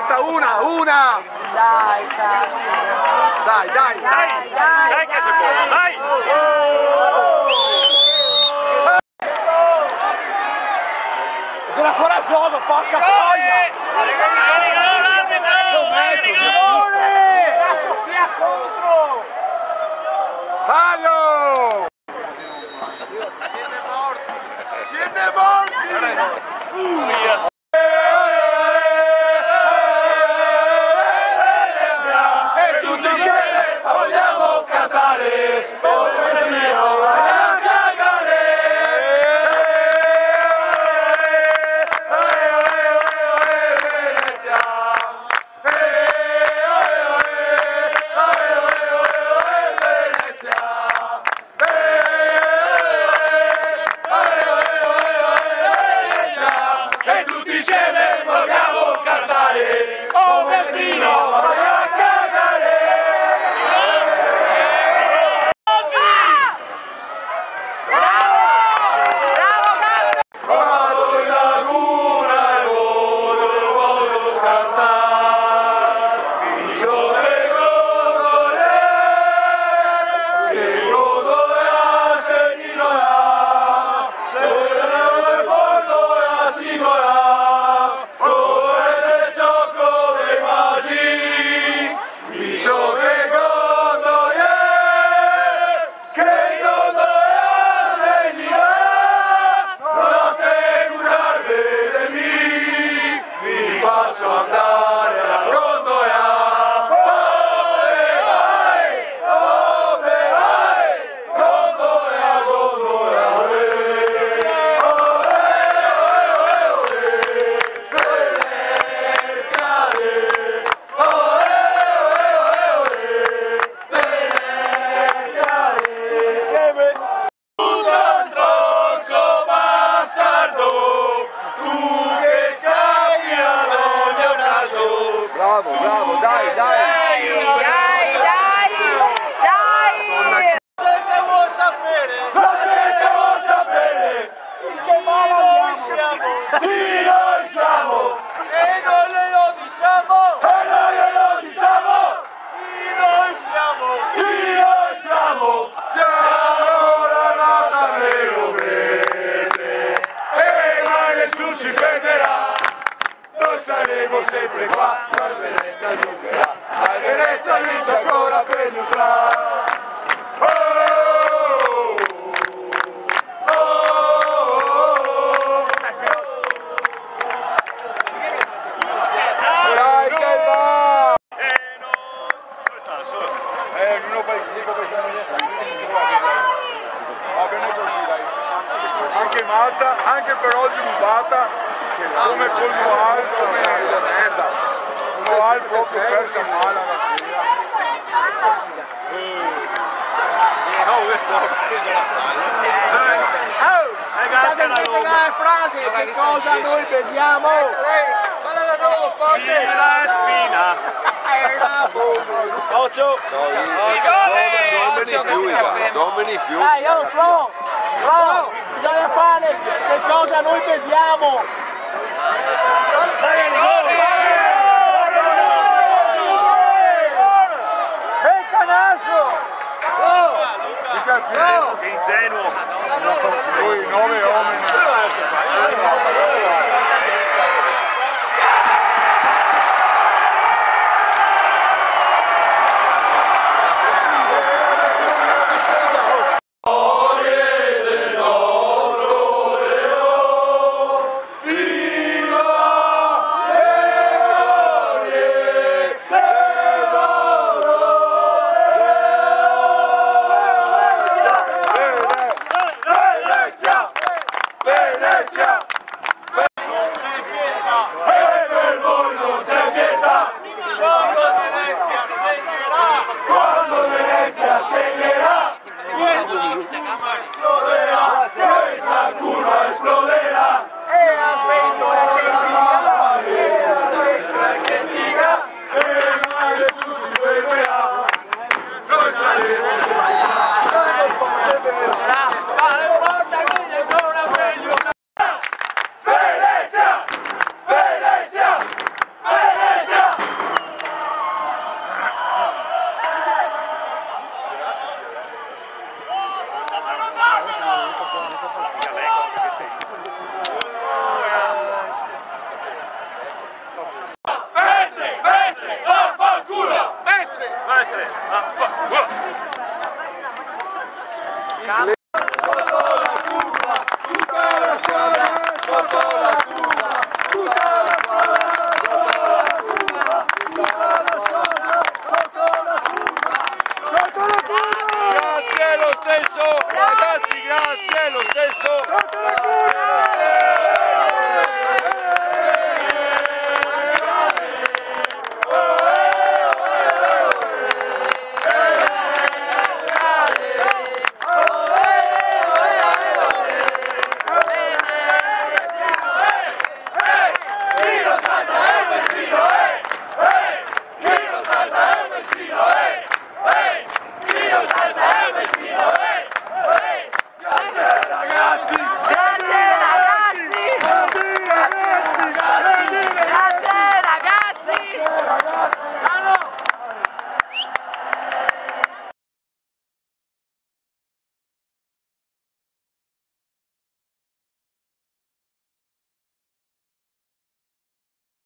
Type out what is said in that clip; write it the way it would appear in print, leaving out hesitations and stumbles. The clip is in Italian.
aspetta, una! Dai, Dai che sei buono, dai! Gira fuori a gioco, porca troia! Sofia contro! Fallo! Siete morti! E tutti insieme vogliamo cantare, come se io vai a cagare! Venezia! E tutti insieme vogliamo cantare, oh mestrino vai a cagare! Vado in laguna e voglio cantare, mi sono che godoya se ninoya, se ne fondo ya sinoya, come il gioco dei magi, mi sono che godoya se ninoya, non specularvi di me, vi faccio andare a rondoia. Bravo, dai! Gente vuol sapere La gente vuol sapere chi noi siamo e noi glielo diciamo, noi lo diciamo, chi noi siamo, siamo la nata nero verde e mai nessuno ci fermerà, noi saremo sempre qua, la Venezia giungerà, la Venezia vince ancora per l'Ultra. Anche Mazza, anche per oggi rubata, come col Noal, come la merda. Noal proprio persa male alla fine. State mettendo la frase, che cosa noi beviamo? falla da nuovo, forte! Occhio! Domini più. Dai, Flo, bisogna fare che cosa noi beviamo! Che ingenuo! Lui 9 uomini. Forte